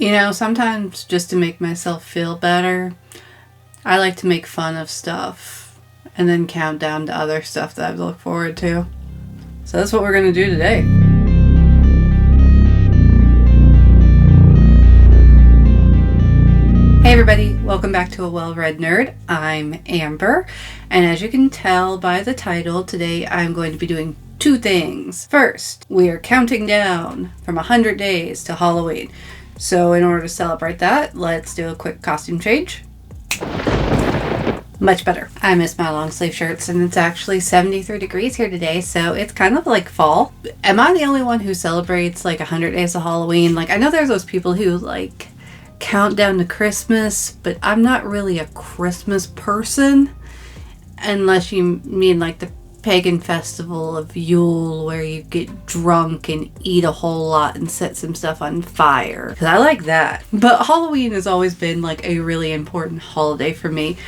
You know, sometimes just to make myself feel better, I like to make fun of stuff and then count down to other stuff that I look forward to. So that's what we're going to do today. Hey everybody, welcome back to A Well-Read Nerd. I'm Amber, and as you can tell by the title, today I'm going to be doing two things. First, we are counting down from 100 days to Halloween. So in order to celebrate that, let's do a quick costume change. Much better. I miss my long sleeve shirts, and it's actually 73 degrees here today, so it's kind of like fall. Am I the only one who celebrates like 100 days of Halloween? Like, I know there's those people who like count down to Christmas, but I'm not really a Christmas person, unless you mean like the pagan festival of Yule, where you get drunk and eat a whole lot and set some stuff on fire, because I like that. But Halloween has always been like a really important holiday for me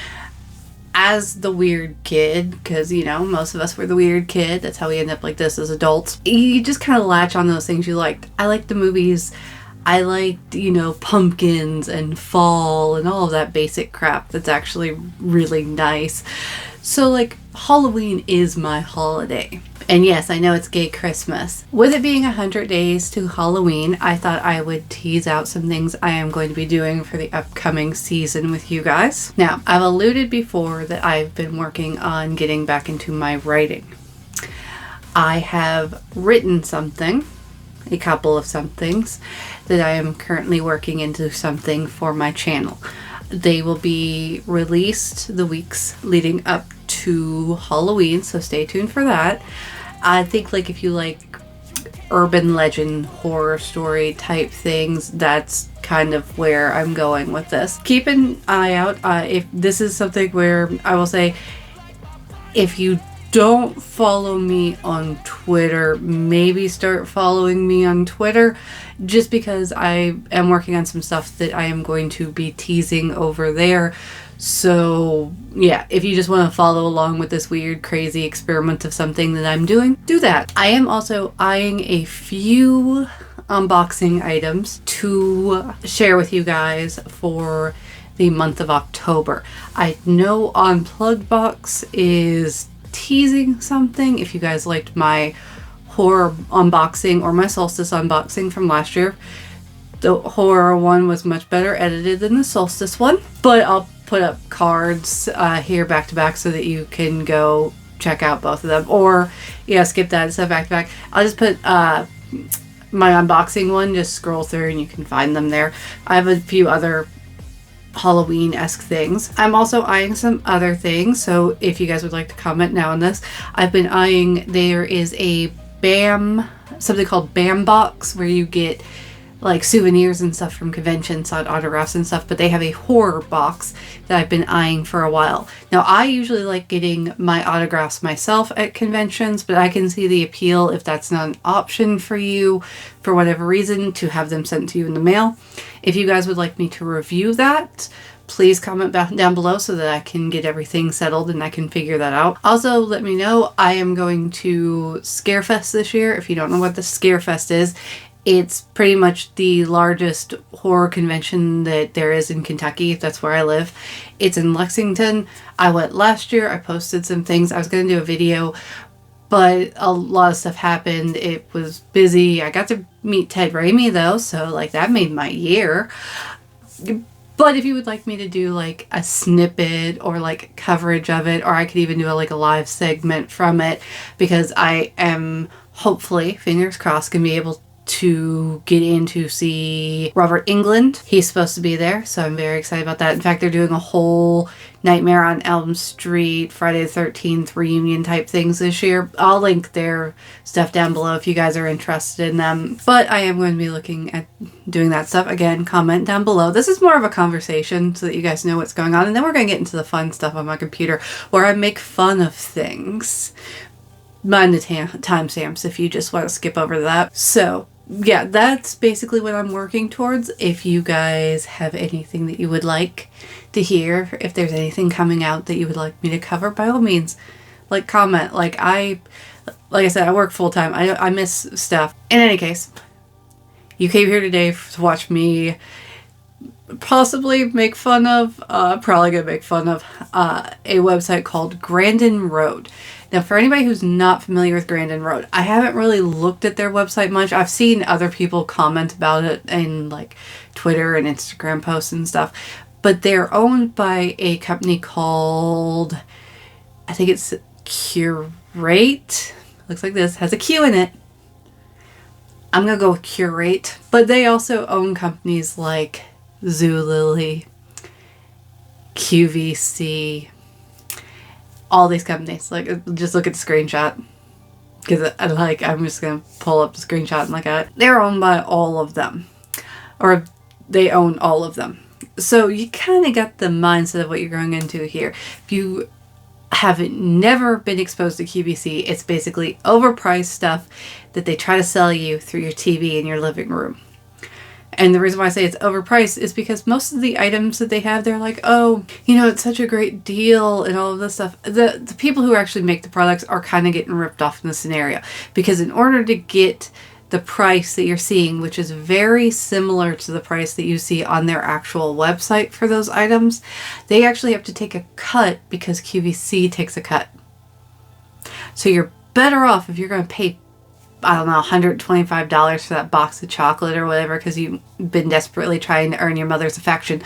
as the weird kid, because you know, most of us were the weird kid. That's how we end up like this as adults. You just kind of latch on those things you liked. I liked the movies. I liked, you know, pumpkins and fall and all of that basic crap that's actually really nice. So like, Halloween is my holiday. And yes, I know it's gay Christmas. With it being 100 days to Halloween, I thought I would tease out some things I am going to be doing for the upcoming season with you guys. Now, I've alluded before that I've been working on getting back into my writing. I have written something, a couple of somethings, that I am currently working into something for my channel. They will be released the weeks leading up to Halloween, so stay tuned for that. I think like if you like urban legend, horror story type things, that's kind of where I'm going with this. Keep an eye out if this is something where I will say, if you don't follow me on Twitter, maybe start following me on Twitter, just because I am working on some stuff that I am going to be teasing over there. So yeah, if you just want to follow along with this weird, crazy experiment of something that I'm doing, do that. I am also eyeing a few unboxing items to share with you guys for the month of October. I know Unplugged Box is teasing something. If you guys liked my horror unboxing or my solstice unboxing from last year, the horror one was much better edited than the solstice one, but I'll put up cards here back to back so that you can go check out both of them, or yeah, skip that and stuff back to back. I'll just put my unboxing one, just scroll through and you can find them there. I have a few other Halloween-esque things. I'm also eyeing some other things, so if you guys would like to comment now on this, I've been eyeing, there is a something called BAM box, where you get like souvenirs and stuff from conventions, signed autographs and stuff, but they have a horror box that I've been eyeing for a while. Now, I usually like getting my autographs myself at conventions, but I can see the appeal, if that's not an option for you for whatever reason, to have them sent to you in the mail. If you guys would like me to review that, please comment down below so that I can get everything settled and I can figure that out. Also, let me know. I am going to Scarefest this year. If you don't know what the Scarefest is, it's pretty much the largest horror convention that there is in Kentucky. That's where I live. It's in Lexington. I went last year. I posted some things. I was going to do a video, but a lot of stuff happened. It was busy. I got to meet Ted Raimi though, so like that made my year. But if you would like me to do like a snippet or like coverage of it, or I could even do like a live segment from it, because I am hopefully, fingers crossed, gonna be able to get in to see Robert Englund. He's supposed to be there, so I'm very excited about that. In fact, they're doing a whole Nightmare on Elm Street, Friday the 13th reunion type things this year. I'll link their stuff down below if you guys are interested in them. But I am going to be looking at doing that stuff. Again, comment down below. This is more of a conversation so that you guys know what's going on. And then we're going to get into the fun stuff on my computer where I make fun of things. Mind the timestamps if you just want to skip over that. So yeah, that's basically what I'm working towards. If you guys have anything that you would like to hear, if there's anything coming out that you would like me to cover, by all means, like, comment. Like I said, I work full time. I miss stuff. In any case, You came here today to watch me possibly make fun of, probably gonna make fun of, a website called Grandin Road. Now, for anybody who's not familiar with Grandin Road, I haven't really looked at their website much. I've seen other people comment about it in like Twitter and Instagram posts and stuff, but they're owned by a company called, I think it's Curate. Looks like this, has a Q in it. I'm gonna go with Curate, but they also own companies like Zulily, QVC, all these companies. Like, just look at the screenshot, because I'm just gonna pull up the screenshot and look at it. They're owned by all of them, or they own all of them. So you kind of got the mindset of what you're going into here. If you haven't never been exposed to QVC, it's basically overpriced stuff that they try to sell you through your TV in your living room. And the reason why I say it's overpriced is because most of the items that they have, they're like, oh, you know, it's such a great deal and all of this stuff. The people who actually make the products are kind of getting ripped off in the scenario. Because in order to get the price that you're seeing, which is very similar to the price that you see on their actual website for those items, they actually have to take a cut because QVC takes a cut. So you're better off if you're going to pay, I don't know, $125 for that box of chocolate or whatever because you've been desperately trying to earn your mother's affection.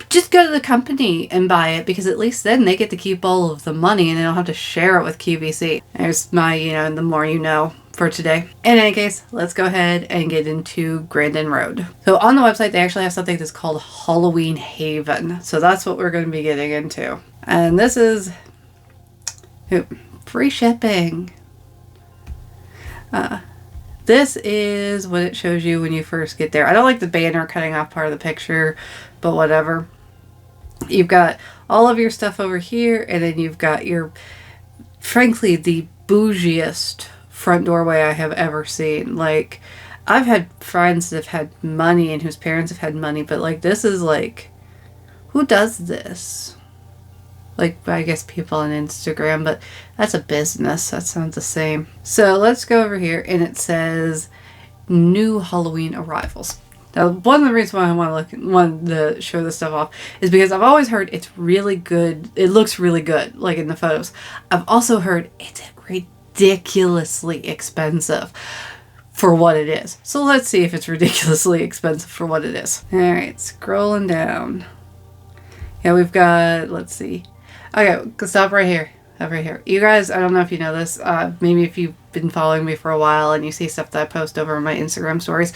Just go to the company and buy it, because at least then they get to keep all of the money and they don't have to share it with QVC. There's my, the more you know for today. In any case, let's go ahead and get into Grandin Road. So on the website, they actually have something that's called Halloween Haven. So that's what we're going to be getting into. And this is free shipping. This is what it shows you when you first get there. I don't like the banner cutting off part of the picture, but whatever. You've got all of your stuff over here, and then you've got your, frankly, the bougiest front doorway I have ever seen. Like, I've had friends that have had money and whose parents have had money, but like, this is like, who does this? Like, I guess people on Instagram, but that's a business. That sounds the same. So let's go over here, and it says new Halloween arrivals. Now, one of the reasons why I wanted to show this stuff off is because I've always heard it's really good. It looks really good, like in the photos. I've also heard it's ridiculously expensive for what it is. So let's see if it's ridiculously expensive for what it is. All right, scrolling down. Yeah, we've got, let's see. Okay, stop right here. Stop right here. You guys, I don't know if you know this. Maybe if you've been following me for a while and you see stuff that I post over on my Instagram stories.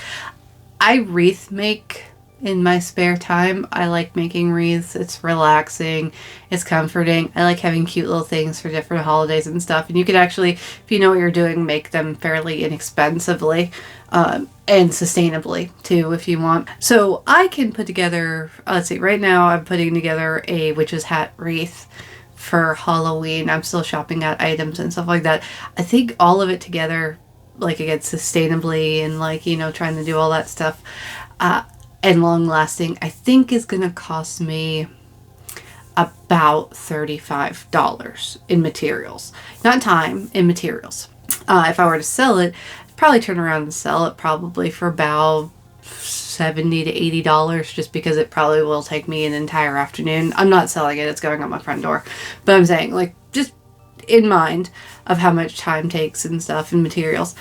I wreath make in my spare time. I like making wreaths. It's relaxing. It's comforting. I like having cute little things for different holidays and stuff. And you could actually, if you know what you're doing, make them fairly inexpensively. And sustainably too, if you want. So I can put together, let's see, right now I'm putting together a witch's hat wreath for Halloween. I'm still shopping at items and stuff like that. I think all of it together, like, again, sustainably and like, trying to do all that stuff, and long lasting, I think is going to cost me about $35 in materials. Not time, in materials. If I were to sell it, probably turn around and sell it probably for about $70 to $80, just because it probably will take me an entire afternoon. I'm not selling it, it's going on my front door. But I'm saying, like, just in mind of how much time takes and stuff and materials.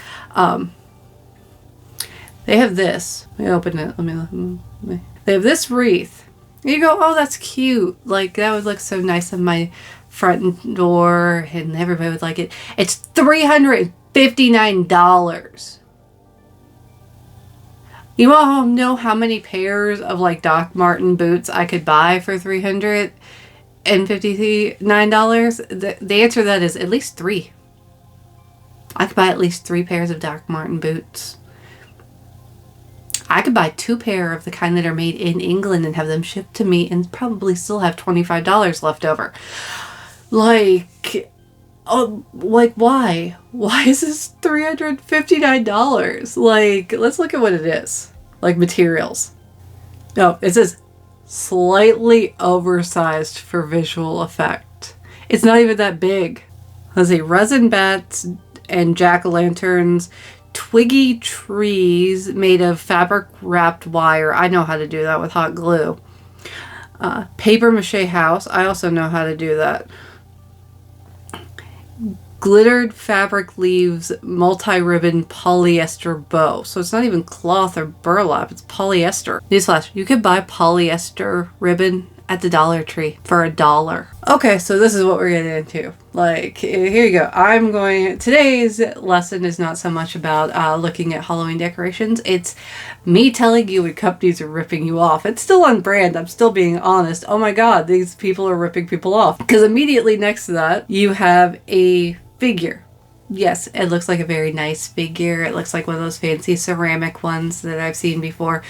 They have this. Let me open it. Let me. They have this wreath. You go, oh, that's cute. Like, that would look so nice on my front door and everybody would like it. It's $359. You all know how many pairs of like Doc Marten boots I could buy for $359? The answer to that is at least 3. I could buy at least 3 pairs of Doc Marten boots. I could buy 2 pair of the kind that are made in England and have them shipped to me and probably still have $25 left over. Like, oh, like, why? Why is this $359? Like, let's look at what it is. Like, materials. No, it says slightly oversized for visual effect. It's not even that big. Let's see, resin bats and jack-o'-lanterns, twiggy trees made of fabric wrapped wire. I know how to do that with hot glue. Paper mache house. I also know how to do that. Glittered fabric leaves multi-ribbon polyester bow. So it's not even cloth or burlap, it's polyester. Newsflash, you could buy polyester ribbon at the Dollar Tree for $1. Okay, so this is what we're getting into. Like, here you go. Today's lesson is not so much about looking at Halloween decorations. It's me telling you when companies are ripping you off. It's still on brand. I'm still being honest. Oh my God, these people are ripping people off. Because immediately next to that, you have a figure. Yes, it looks like a very nice figure. It looks like one of those fancy ceramic ones that I've seen before.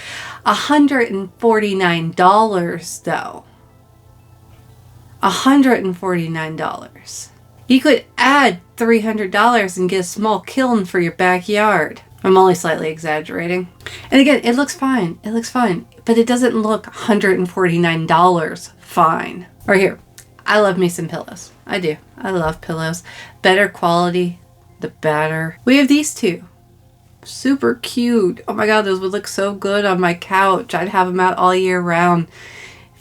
$149 though. $149. You could add $300 and get a small kiln for your backyard. I'm only slightly exaggerating. And again, it looks fine. It looks fine. But it doesn't look $149 fine. Right here. I love me some pillows. I do. I love pillows. Better quality, the better. We have these two. Super cute. Oh my God, those would look so good on my couch. I'd have them out all year round.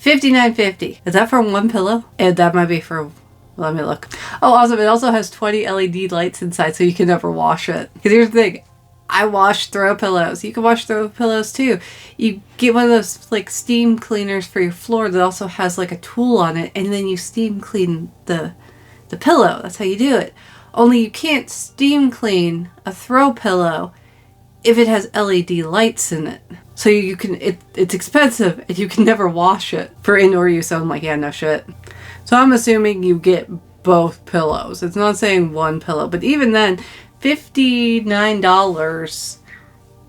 $59.50. Is that for one pillow? And that might be for, let me look. Oh, awesome. It also has 20 LED lights inside so you can never wash it. Because here's the thing. I wash throw pillows. You can wash throw pillows too. You get one of those like steam cleaners for your floor that also has like a tool on it, and then you steam clean the pillow. That's how you do it. Only you can't steam clean a throw pillow if it has LED lights in it. So you can, it's expensive and you can never wash it for indoor use. So I'm like, yeah, no shit. So I'm assuming you get both pillows. It's not saying one pillow, but even then, $59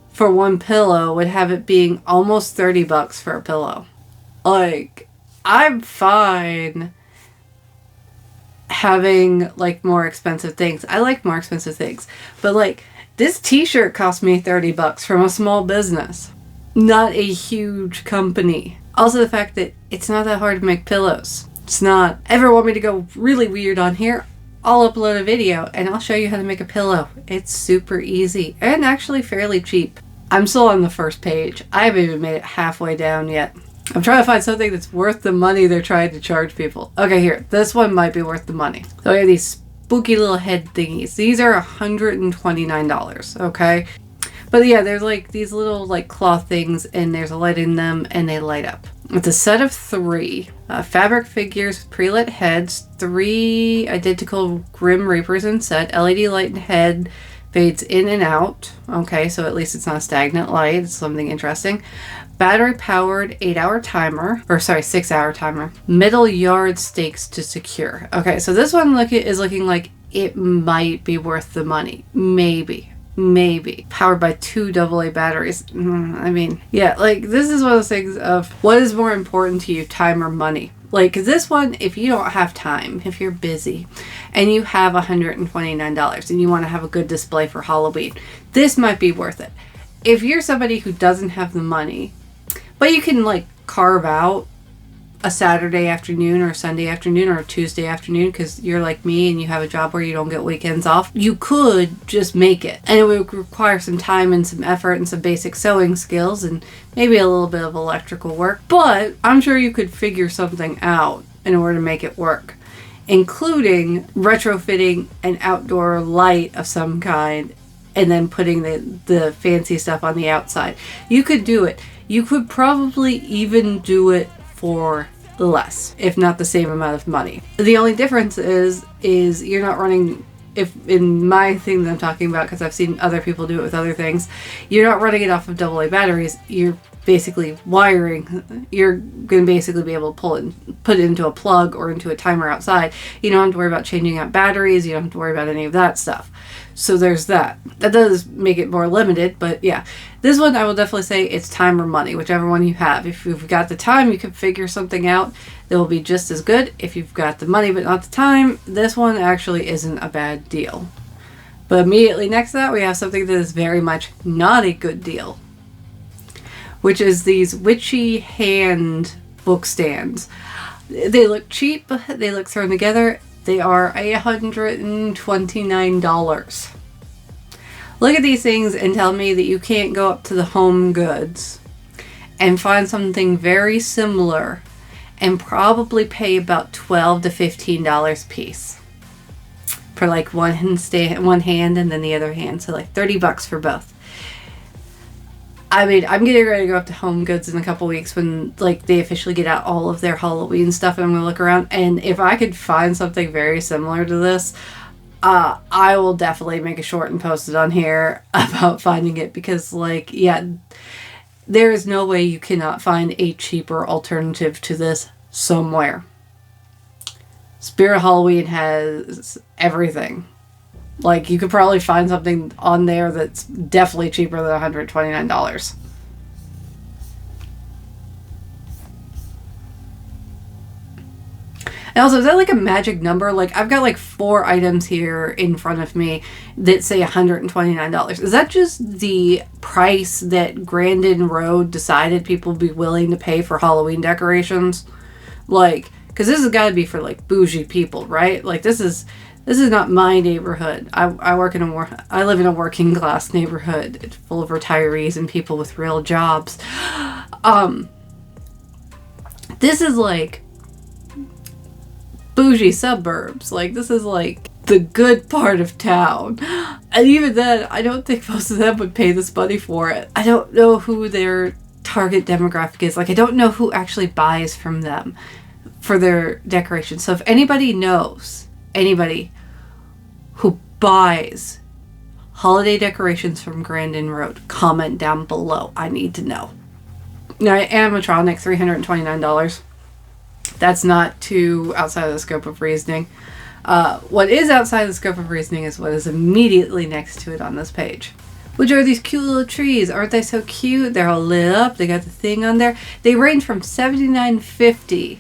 for one pillow would have it being almost $30 for a pillow. Like, I'm fine having like more expensive things. I like more expensive things, but like this t-shirt cost me $30 from a small business, not a huge company. Also the fact that it's not that hard to make pillows. It's not. Ever want me to go really weird on here? I'll upload a video and I'll show you how to make a pillow. It's super easy and actually fairly cheap. I'm still on the first page. I haven't even made it halfway down yet. I'm trying to find something that's worth the money they're trying to charge people. Okay, here. This one might be worth the money. So I have these spooky little head thingies. These are $129, okay? But yeah, there's like these little like cloth things and there's a light in them and they light up. It's a set of 3 fabric figures with pre-lit heads, 3 identical Grim Reapers in set, LED light and head fades in and out. Okay, so at least it's not a stagnant light. It's something interesting. Battery powered 8-hour timer, or sorry, 6-hour timer. Metal yard stakes to secure. Okay, so this one is looking like it might be worth the money. Maybe. Powered by 2 AA batteries. I mean, yeah, like this is one of those things of what is more important to you, time or money? Like this one, if you don't have time, if you're busy and you have $129 and you want to have a good display for Halloween, this might be worth it. If you're somebody who doesn't have the money, but you can like carve out a Saturday afternoon or a Sunday afternoon or a Tuesday afternoon because you're like me and you have a job where you don't get weekends off, you could just make it. And it would require some time and some effort and some basic sewing skills and maybe a little bit of electrical work. But I'm sure you could figure something out in order to make it work, including retrofitting an outdoor light of some kind and then putting the fancy stuff on the outside. You could do it. You could probably even do it for less, if not the same amount of money. The only difference is you're not running, if in my thing that I'm talking about, because I've seen other people do it with other things, you're not running it off of AA batteries. You're basically wiring. You're going to basically be able to put it into a plug or into a timer outside. You don't have to worry about changing out batteries. You don't have to worry about any of that stuff. So there's that. That does make it more limited, but yeah. This one I will definitely say it's time or money, whichever one you have. If you've got the time, you can figure something out that will be just as good. If you've got the money but not the time, this one actually isn't a bad deal. But immediately next to that, we have something that is very much not a good deal, which is these witchy hand book stands. They look cheap. They look thrown together. They are $129. Look at these things and tell me that you can't go up to the Home Goods and find something very similar and probably pay about $12 to $15 a piece for like one hand and then the other hand. So like $30 for both. I mean, I'm getting ready to go up to Home Goods in a couple weeks when like they officially get out all of their Halloween stuff, and I'm gonna look around, and if I could find something very similar to this, I will definitely make a short and post it on here about finding it, because like, yeah, there is no way you cannot find a cheaper alternative to this somewhere. Spirit Halloween has everything. Like, you could probably find something on there that's definitely cheaper than $129. And also, is that like a magic number? Like, I've got like 4 items here in front of me that say $129. Is that just the price that Grandin Road decided people would be willing to pay for Halloween decorations? Like, because this has got to be for like bougie people, right? Like, this is not my neighborhood. I live in a working class neighborhood. It's full of retirees and people with real jobs. This is like bougie suburbs. Like, this is like the good part of town. And even then, I don't think most of them would pay this money for it. I don't know who their target demographic is. Like, I don't know who actually buys from them for their decorations. So if anybody knows anybody who buys holiday decorations from Grandin Road, comment down below. I need to know. Now, animatronic, $329. That's not too outside of the scope of reasoning. What is outside of the scope of reasoning is what is immediately next to it on this page, which are these cute little trees. Aren't they so cute? They're all lit up. They got the thing on there. They range from $79.50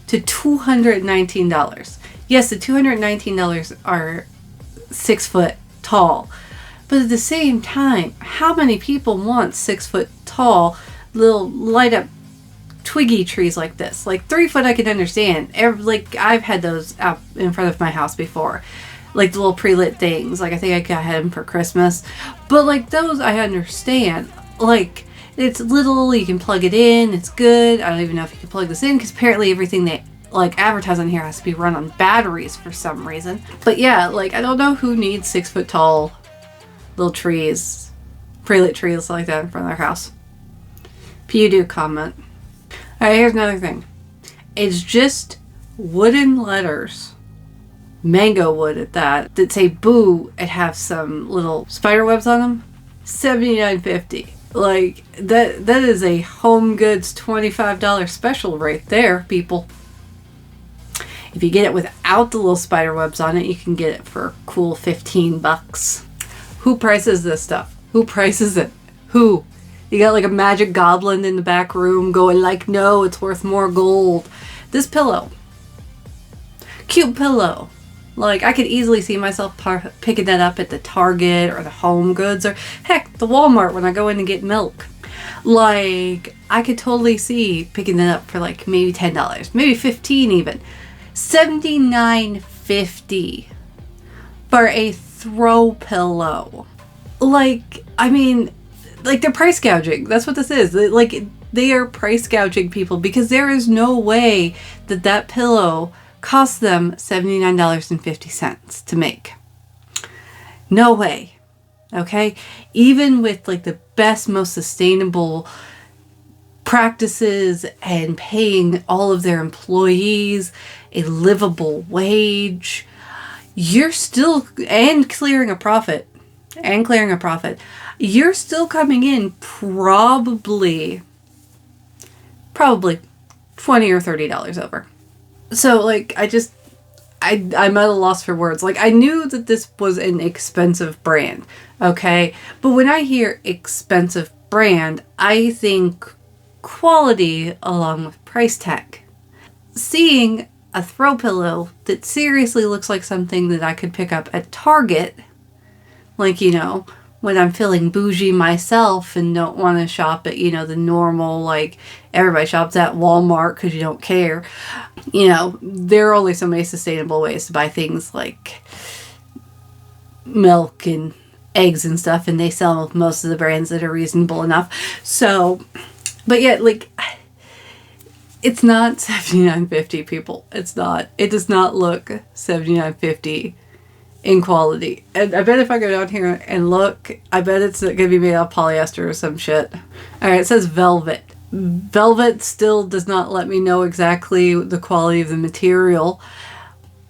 to $219. Yes, the $219 are 6 foot tall. But at the same time, how many people want 6 foot tall little light up twiggy trees like this? Like 3 foot I can understand. Like, I've had those out in front of my house before. Like the little pre-lit things. Like, I think I had them for Christmas. But like those I understand. Like, it's little, you can plug it in, it's good. I don't even know if you can plug this in, because apparently everything they like advertise on here has to be run on batteries for some reason. But yeah, like, I don't know who needs 6 foot tall little trees, pre-lit trees like that in front of their house. If you do, comment. Alright, here's another thing. It's just wooden letters, mango wood at that say boo and have some little spider webs on them. $79.50. Like, that is a Home Goods $25 special right there, people. If you get it without the little spider webs on it, you can get it for a cool $15. Who prices this stuff? Who prices it? Who? You got like a magic goblin in the back room going like, no, it's worth more gold. This pillow. Cute pillow. Like, I could easily see myself picking that up at the Target or the Home Goods, or heck, the Walmart when I go in to get milk. Like, I could totally see picking that up for like maybe $10, maybe $15 even. $79.50 for a throw pillow. Like, I mean, like, they're price gouging. That's what this is. Like, they are price gouging people, because there is no way that pillow cost them $79.50 to make. No way. Okay? Even with like the best, most sustainable practices and paying all of their employees a livable wage, you're still, and clearing a profit, you're still coming in probably $20 or $30 over. So, like, I'm at a loss for words. Like, I knew that this was an expensive brand, okay? But when I hear expensive brand, I think quality along with price tag. Seeing a throw pillow that seriously looks like something that I could pick up at Target, like, you know, when I'm feeling bougie myself and don't want to shop at, you know, the normal, like, everybody shops at Walmart because you don't care. You know, there are only so many sustainable ways to buy things like milk and eggs and stuff, and they sell most of the brands that are reasonable enough. So, but yet, like, it's not $79.50, people. It's not. It does not look $79.50 in quality. And I bet if I go down here and look, I bet it's going to be made out of polyester or some shit. Alright, it says velvet. Velvet still does not let me know exactly the quality of the material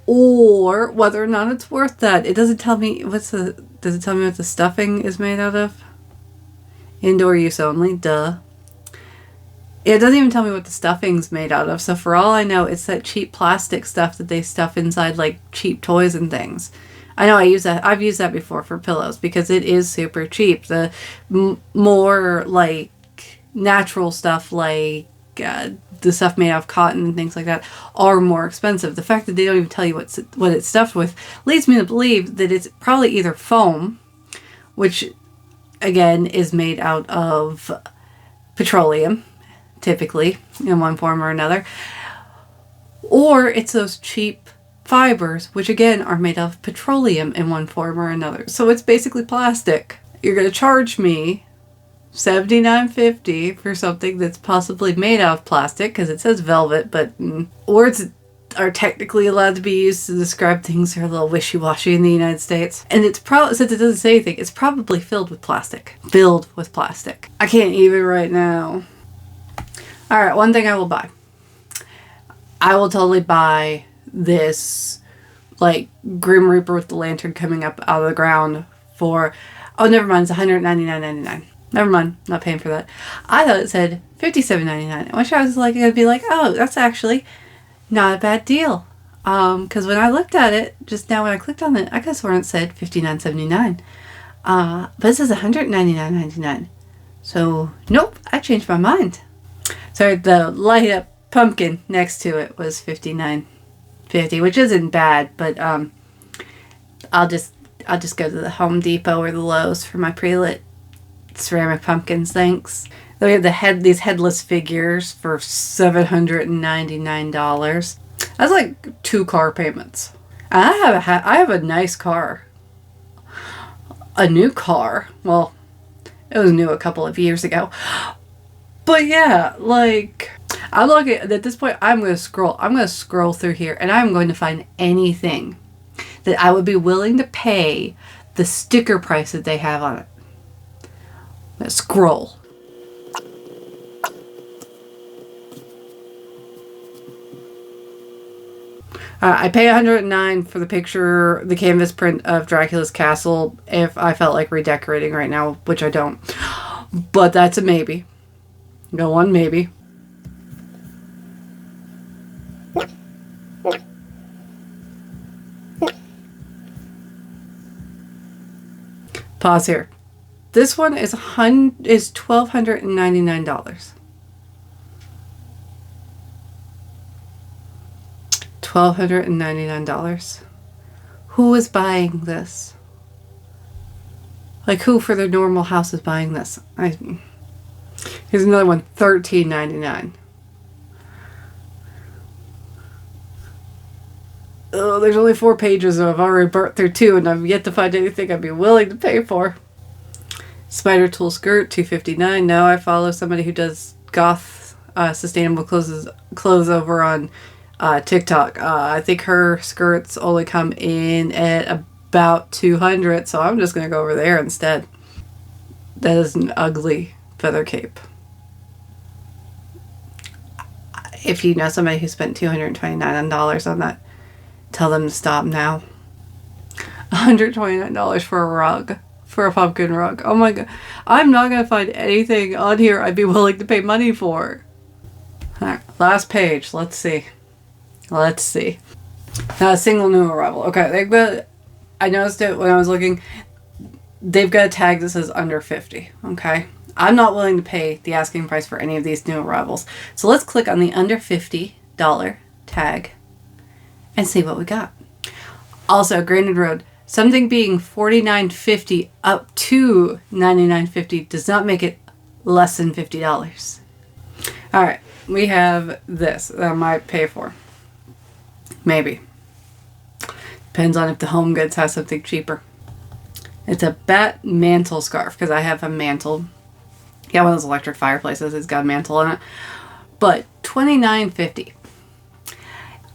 or whether or not it's worth that. It doesn't tell me does it tell me what the stuffing is made out of? Indoor use only, duh. It doesn't even tell me what the stuffing's made out of. So for all I know, it's that cheap plastic stuff that they stuff inside like cheap toys and things. I know I've used that before for pillows because it is super cheap. The more like natural stuff like the stuff made out of cotton and things like that are more expensive. The fact that they don't even tell you what it's stuffed with leads me to believe that it's probably either foam, which again is made out of petroleum, typically in one form or another, or it's those cheap fibers, which again are made of petroleum in one form or another. So it's basically plastic. You're going to charge me $79.50 for something that's possibly made out of plastic because it says velvet, but words are technically allowed to be used to describe things that are a little wishy-washy in the United States. And it's probably, since it doesn't say anything, it's probably filled with plastic. Filled with plastic. I can't even right now. Alright, one thing I will buy. I will totally buy this like Grim Reaper with the lantern coming up out of the ground for, oh never mind, it's $199.99. Never mind, not paying for that. I thought it said $57.99. I wish I was like, I'd be like, oh, that's actually not a bad deal. Because when I looked at it just now, when I clicked on it, I could have sworn it said $59.79. But it says $199.99. So nope, I changed my mind. So the light up pumpkin next to it was $59.50, which isn't bad, but I'll just go to the Home Depot or the Lowe's for my pre-lit ceramic pumpkins, thanks. Then we have these headless figures for $799. That's like 2 car payments. And I have a nice car. A new car. Well, it was new a couple of years ago. But yeah, like, I'm looking at this point. I'm going to scroll through here, and I'm going to find anything that I would be willing to pay the sticker price that they have on it. Let's scroll. I pay $109 for the picture, the canvas print of Dracula's castle, if I felt like redecorating right now, which I don't. But that's a maybe. Go on, maybe. Pause here. This one is $1,299. $1,299. Who is buying this? Like, who for their normal house is buying this? Here's another one, $13.99. Oh, there's only 4 pages, so I've already burnt through 2, and I've yet to find anything I'd be willing to pay for. Spider Tool skirt, $259. Now I follow somebody who does goth sustainable clothes over on TikTok. I think her skirts only come in at about $200, so I'm just going to go over there instead. That is an ugly feather cape. If you know somebody who spent $229 on that, tell them to stop now. $129 for a rug. For a pumpkin rug. Oh my god. I'm not going to find anything on here I'd be willing to pay money for. Alright, last page. Let's see. Not a single new arrival. Okay, I noticed it when I was looking. They've got a tag that says under 50. Okay. I'm not willing to pay the asking price for any of these new arrivals. So let's click on the under $50 tag and see what we got. Also, Grandin Road. Something being $49.50 up to $99.50 does not make it less than $50. Alright, we have this that I might pay for. Maybe. Depends on if the Home Goods has something cheaper. It's a bat mantle scarf because I have a mantle. Yeah, one of those electric fireplaces. It's got a mantle in it. But $29.50.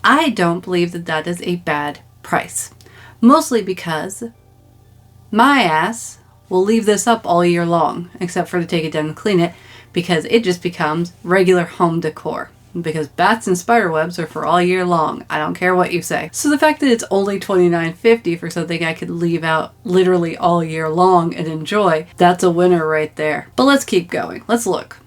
I don't believe that that is a bad price. Mostly because my ass will leave this up all year long, except for to take it down and clean it, because it just becomes regular home decor. Because bats and spider webs are for all year long. I don't care what you say. So the fact that it's only $29.50 for something I could leave out literally all year long and enjoy, that's a winner right there. But let's keep going. Let's look.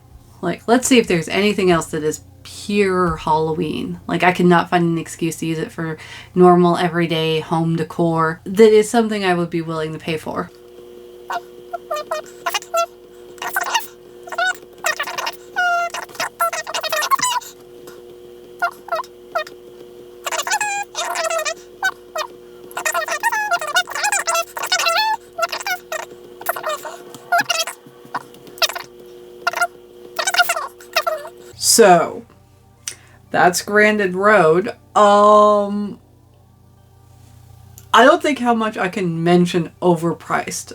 Let's see if there's anything else that is pure Halloween. I cannot find an excuse to use it for normal, everyday home decor that is something I would be willing to pay for. So, that's Grandin Road. I don't think how much I can mention overpriced.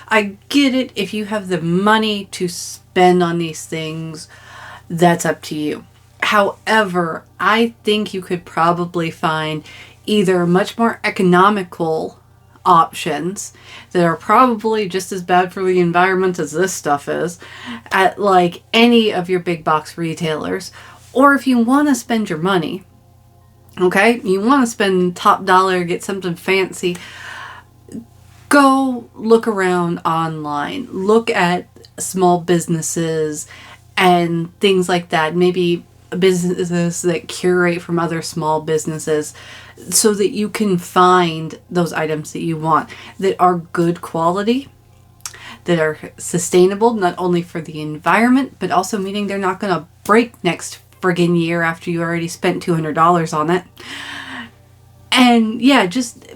I get it, if you have the money to spend on these things, that's up to you. However, I think you could probably find either much more economical options that are probably just as bad for the environment as this stuff is at any of your big box retailers. Or if you want to spend your money, okay, you want to spend top dollar, get something fancy, go look around online, look at small businesses and things like that. Maybe businesses that curate from other small businesses, so that you can find those items that you want that are good quality, that are sustainable, not only for the environment, but also meaning they're not going to break next friggin' year after you already spent $200 on it. And yeah, just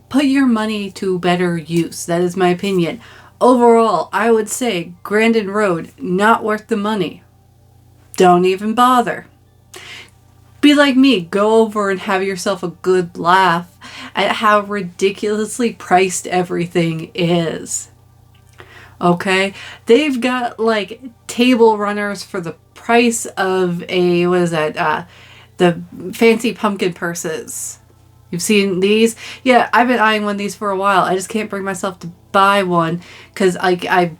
put your money to better use. That is my opinion. Overall, I would say Grandin Road, not worth the money. Don't even bother. Be like me, go over and have yourself a good laugh at how ridiculously priced everything is. Okay? They've got table runners for the price of a, the fancy pumpkin purses. You've seen these? Yeah, I've been eyeing one of these for a while. I just can't bring myself to buy one because I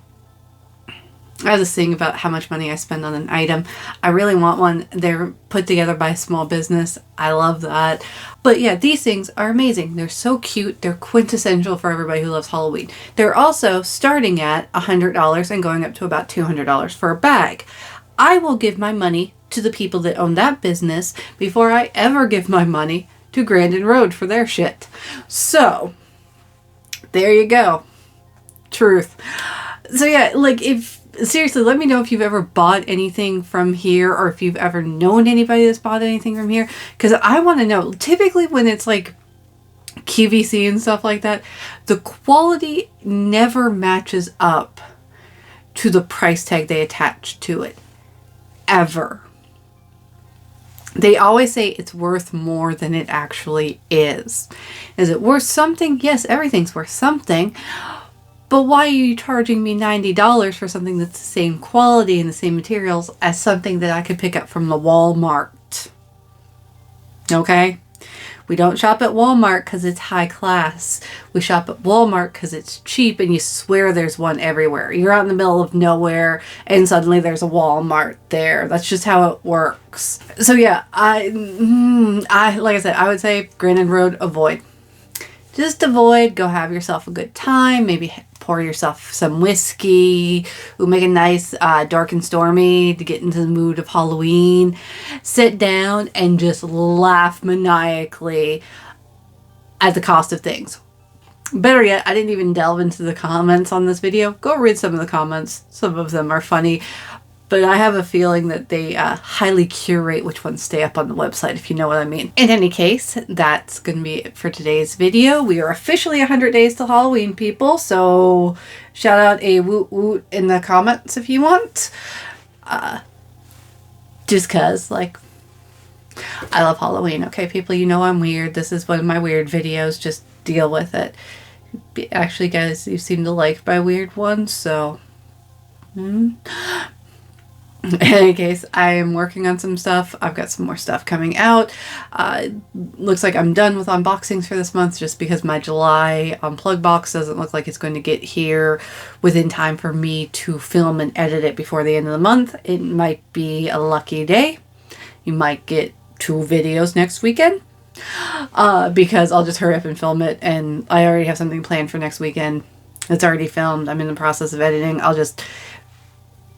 have this thing about how much money I spend on an item. I really want one. They're put together by a small business. I love that. But yeah, these things are amazing. They're so cute. They're quintessential for everybody who loves Halloween. They're also starting at $100 and going up to about $200 for a bag. I will give my money to the people that own that business before I ever give my money to Grandin Road for their shit. So, there you go. Truth. So yeah, seriously, let me know if you've ever bought anything from here or if you've ever known anybody that's bought anything from here. Because I want to know. Typically when it's QVC and stuff like that, the quality never matches up to the price tag they attach to it. Ever. They always say it's worth more than it actually is. Is it worth something? Yes, everything's worth something. But why are you charging me $90 for something that's the same quality and the same materials as something that I could pick up from the Walmart? Okay? We don't shop at Walmart because it's high class. We shop at Walmart because it's cheap and you swear there's one everywhere. You're out in the middle of nowhere and suddenly there's a Walmart there. That's just how it works. So yeah, I like I said, I would say Grandin Road, avoid. Just avoid. Go have yourself a good time. Maybe pour yourself some whiskey. Ooh, make it nice, dark and stormy to get into the mood of Halloween. Sit down and just laugh maniacally at the cost of things. Better yet, I didn't even delve into the comments on this video. Go read some of the comments. Some of them are funny. But I have a feeling that they highly curate which ones stay up on the website, if you know what I mean. In any case, that's going to be it for today's video. We are officially 100 days till Halloween, people. So shout out a woot woot in the comments if you want. Just because, I love Halloween. Okay, people, you know I'm weird. This is one of my weird videos. Just deal with it. Actually, guys, you seem to like my weird ones, so... In any case, I am working on some stuff. I've got some more stuff coming out. Looks like I'm done with unboxings for this month just because my July unplug box doesn't look like it's going to get here within time for me to film and edit it before the end of the month. It might be a lucky day. You might get 2 videos next weekend because I'll just hurry up and film it, and I already have something planned for next weekend. It's already filmed. I'm in the process of editing. I'll just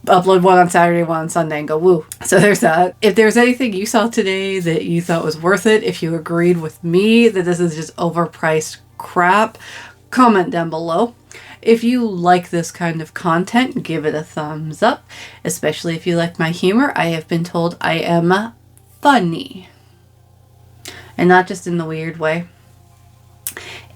upload one on Saturday, one on Sunday, and go woo. So there's that. If there's anything you saw today that you thought was worth it, if you agreed with me that this is just overpriced crap, comment down below. If you like this kind of content, give it a thumbs up, especially if you like my humor. I have been told I am funny, and not just in the weird way.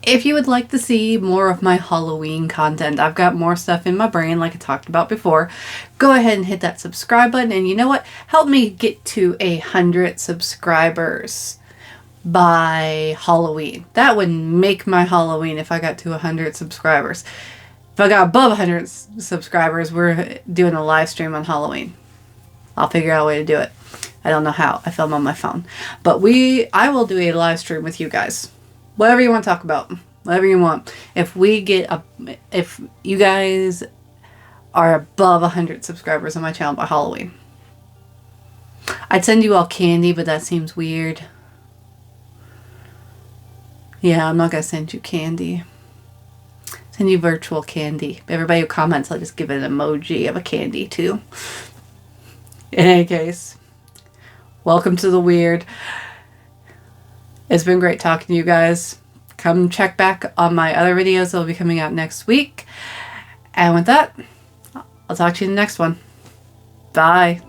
If you would like to see more of my Halloween content, I've got more stuff in my brain like I talked about before. Go ahead and hit that subscribe button, and you know what? Help me get to 100 subscribers by Halloween. That would make my Halloween if I got to 100 subscribers. If I got above 100 subscribers, we're doing a live stream on Halloween. I'll figure out a way to do it. I don't know how. I film on my phone. But I will do a live stream with you guys. Whatever you want to talk about. Whatever you want. If you guys are above 100 subscribers on my channel by Halloween, I'd send you all candy, but that seems weird. Yeah, I'm not going to send you candy. Send you virtual candy. Everybody who comments, I'll just give it an emoji of a candy too. In any case, welcome to the weird. It's been great talking to you guys. Come check back on my other videos that will be coming out next week. And with that, I'll talk to you in the next one. Bye.